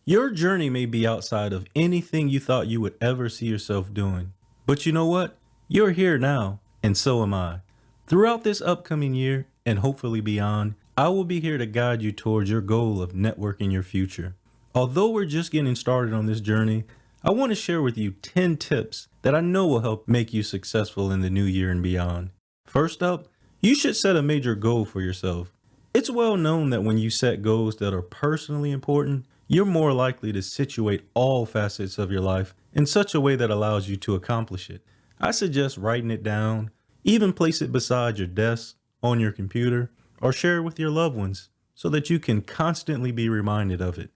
Your journey may be outside of anything you thought you would ever see yourself doing. But you know what? You're here now, and so am I. Throughout this upcoming year, and hopefully beyond, I will be here to guide you towards your goal of networking your future. Although we're just getting started on this journey, I want to share with you 10 tips that I know will help make you successful in the new year and beyond. First up, you should set a major goal for yourself. It's well known that when you set goals that are personally important, you're more likely to situate all facets of your life in such a way that allows you to accomplish it. I suggest writing it down, even place it beside your desk, on your computer, or share it with your loved ones so that you can constantly be reminded of it.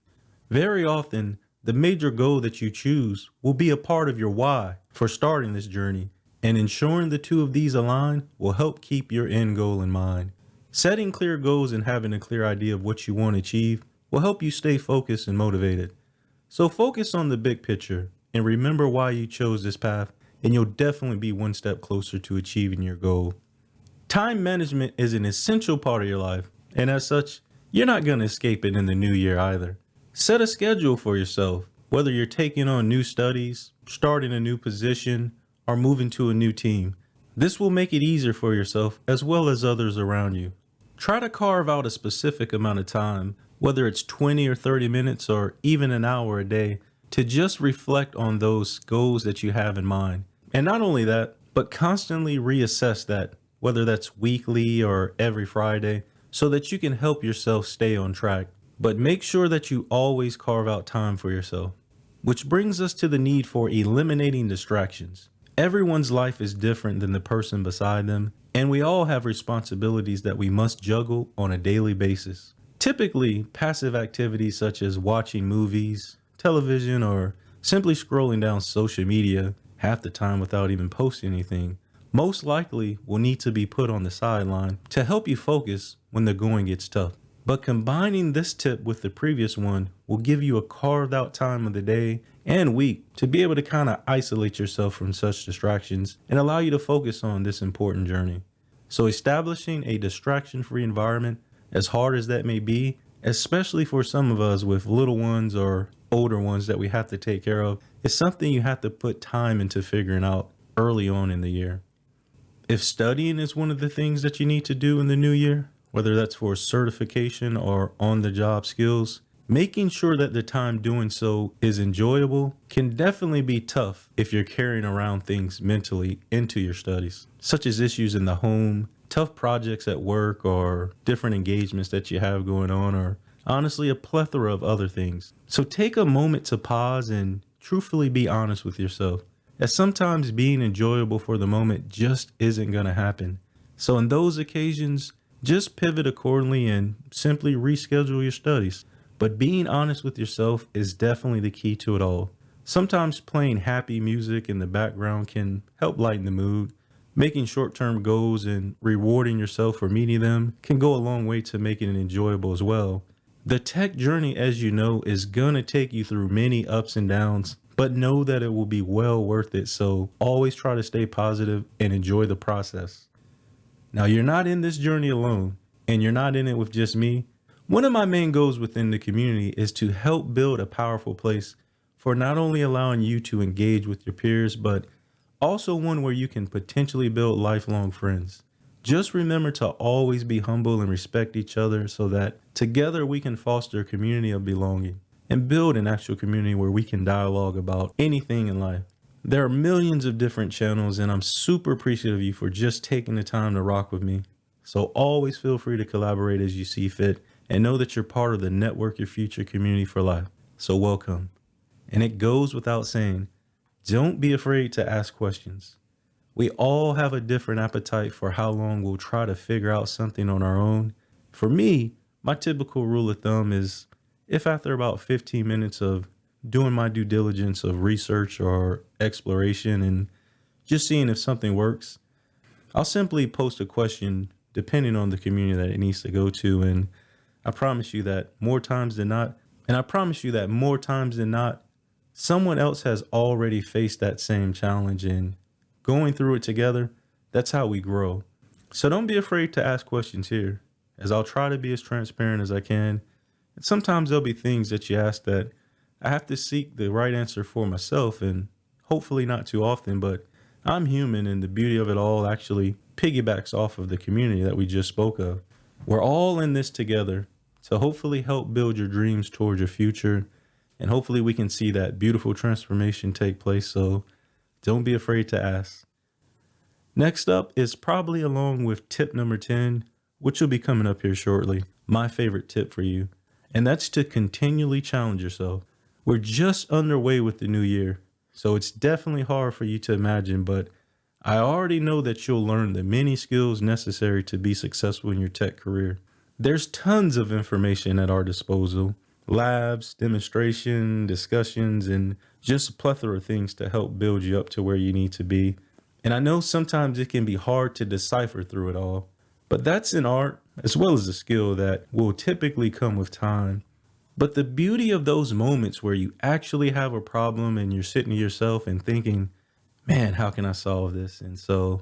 Very often, the major goal that you choose will be a part of your why for starting this journey, and ensuring the two of these align will help keep your end goal in mind. Setting clear goals and having a clear idea of what you want to achieve will help you stay focused and motivated. So focus on the big picture and remember why you chose this path, and you'll definitely be one step closer to achieving your goal. Time management is an essential part of your life, and as such, you're not going to escape it in the new year either. Set a schedule for yourself, whether you're taking on new studies, starting a new position, or moving to a new team. This will make it easier for yourself as well as others around you. Try to carve out a specific amount of time, whether it's 20 or 30 minutes or even an hour a day, to just reflect on those goals that you have in mind. And not only that, but constantly reassess that, whether that's weekly or every Friday, so that you can help yourself stay on track. But make sure that you always carve out time for yourself. Which brings us to the need for eliminating distractions. Everyone's life is different than the person beside them, and we all have responsibilities that we must juggle on a daily basis. Typically, passive activities such as watching movies, television, or simply scrolling down social media half the time without even posting anything, most likely will need to be put on the sideline to help you focus when the going gets tough. But combining this tip with the previous one will give you a carved out time of the day and week to be able to kind of isolate yourself from such distractions and allow you to focus on this important journey. So establishing a distraction-free environment, as hard as that may be, especially for some of us with little ones or older ones that we have to take care of, is something you have to put time into figuring out early on in the year. If studying is one of the things that you need to do in the new year, whether that's for certification or on-the-job skills, making sure that the time doing so is enjoyable can definitely be tough if you're carrying around things mentally into your studies, such as issues in the home, tough projects at work, or different engagements that you have going on, or honestly a plethora of other things. So take a moment to pause and truthfully be honest with yourself, as sometimes being enjoyable for the moment just isn't going to happen. So in those occasions, just pivot accordingly and simply reschedule your studies. But being honest with yourself is definitely the key to it all. Sometimes playing happy music in the background can help lighten the mood. Making short-term goals and rewarding yourself for meeting them can go a long way to making it enjoyable as well. The tech journey, as you know, is going to take you through many ups and downs, but know that it will be well worth it. So always try to stay positive and enjoy the process. Now, you're not in this journey alone, and you're not in it with just me. One of my main goals within the community is to help build a powerful place for not only allowing you to engage with your peers, but also one where you can potentially build lifelong friends. Just remember to always be humble and respect each other so that together we can foster a community of belonging and build an actual community where we can dialogue about anything in life. There are millions of different channels, and I'm super appreciative of you for just taking the time to rock with me. So always feel free to collaborate as you see fit, and know that you're part of the Network Your Future community for life. So welcome. And it goes without saying, don't be afraid to ask questions. We all have a different appetite for how long we'll try to figure out something on our own. For me, my typical rule of thumb is if after about 15 minutes of doing my due diligence of research or exploration and just seeing if something works, I'll simply post a question depending on the community that it needs to go to. And I promise you that more times than not, someone else has already faced that same challenge, and going through it together, that's how we grow. So don't be afraid to ask questions here, as I'll try to be as transparent as I can. And sometimes there'll be things that you ask that I have to seek the right answer for myself, and hopefully not too often, but I'm human, and the beauty of it all actually piggybacks off of the community that we just spoke of. We're all in this together to hopefully help build your dreams towards your future, and hopefully we can see that beautiful transformation take place. So don't be afraid to ask. Next up is probably along with tip number 10, which will be coming up here shortly, my favorite tip for you, and that's to continually challenge yourself. We're just underway with the new year, so it's definitely hard for you to imagine, but I already know that you'll learn the many skills necessary to be successful in your tech career. There's tons of information at our disposal, labs, demonstration, discussions, and just a plethora of things to help build you up to where you need to be. And I know sometimes it can be hard to decipher through it all, but that's an art as well as a skill that will typically come with time. But the beauty of those moments where you actually have a problem and you're sitting to yourself and thinking, man, how can I solve this? And so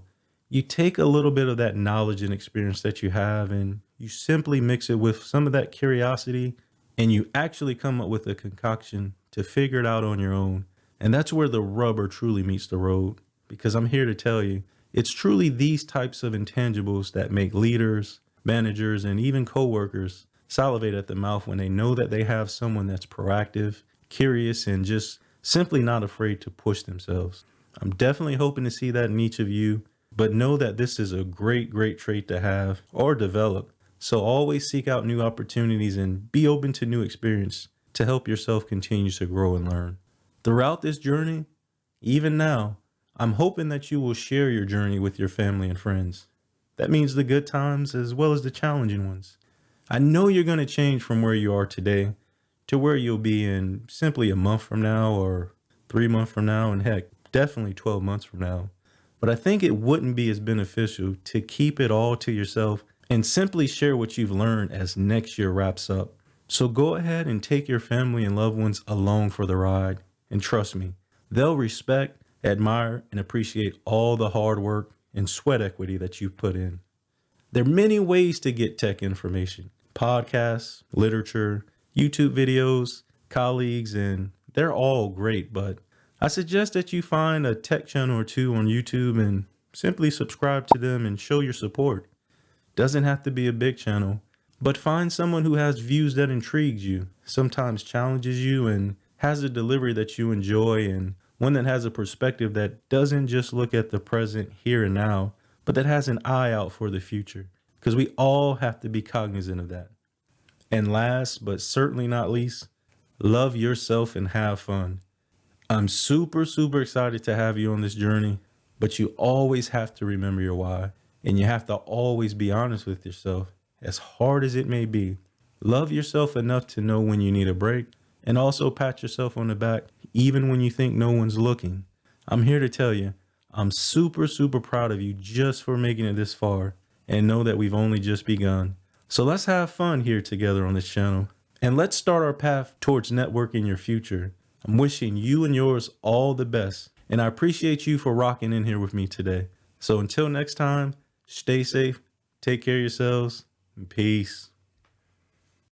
you take a little bit of that knowledge and experience that you have and you simply mix it with some of that curiosity and you actually come up with a concoction to figure it out on your own. And that's where the rubber truly meets the road, because I'm here to tell you, it's truly these types of intangibles that make leaders, managers, and even coworkers salivate at the mouth when they know that they have someone that's proactive, curious, and just simply not afraid to push themselves. I'm definitely hoping to see that in each of you, but know that this is a great trait to have or develop. So always seek out new opportunities and be open to new experience to help yourself continue to grow and learn. Throughout this journey, even now, I'm hoping that you will share your journey with your family and friends. That means the good times as well as the challenging ones. I know you're going to change from where you are today to where you'll be in simply a month from now or 3 months from now, and heck, definitely 12 months from now. But I think it wouldn't be as beneficial to keep it all to yourself and simply share what you've learned as next year wraps up. So go ahead and take your family and loved ones along for the ride. And trust me, they'll respect, admire, and appreciate all the hard work and sweat equity that you've put in. There are many ways to get tech information: podcasts, literature, YouTube videos, colleagues, and they're all great, but I suggest that you find a tech channel or two on YouTube and simply subscribe to them and show your support. Doesn't have to be a big channel, but find someone who has views that intrigues you, sometimes challenges you, and has a delivery that you enjoy, and one that has a perspective that doesn't just look at the present here and now, but that has an eye out for the future, because we all have to be cognizant of that. And last, but certainly not least, love yourself and have fun. I'm super excited to have you on this journey, but you always have to remember your why, and you have to always be honest with yourself, as hard as it may be. Love yourself enough to know when you need a break, and also pat yourself on the back, even when you think no one's looking. I'm here to tell you, I'm super proud of you just for making it this far, and know that we've only just begun. So let's have fun here together on this channel, and let's start our path towards networking your future. I'm wishing you and yours all the best, and I appreciate you for rocking in here with me today. So until next time, stay safe, take care of yourselves, and peace.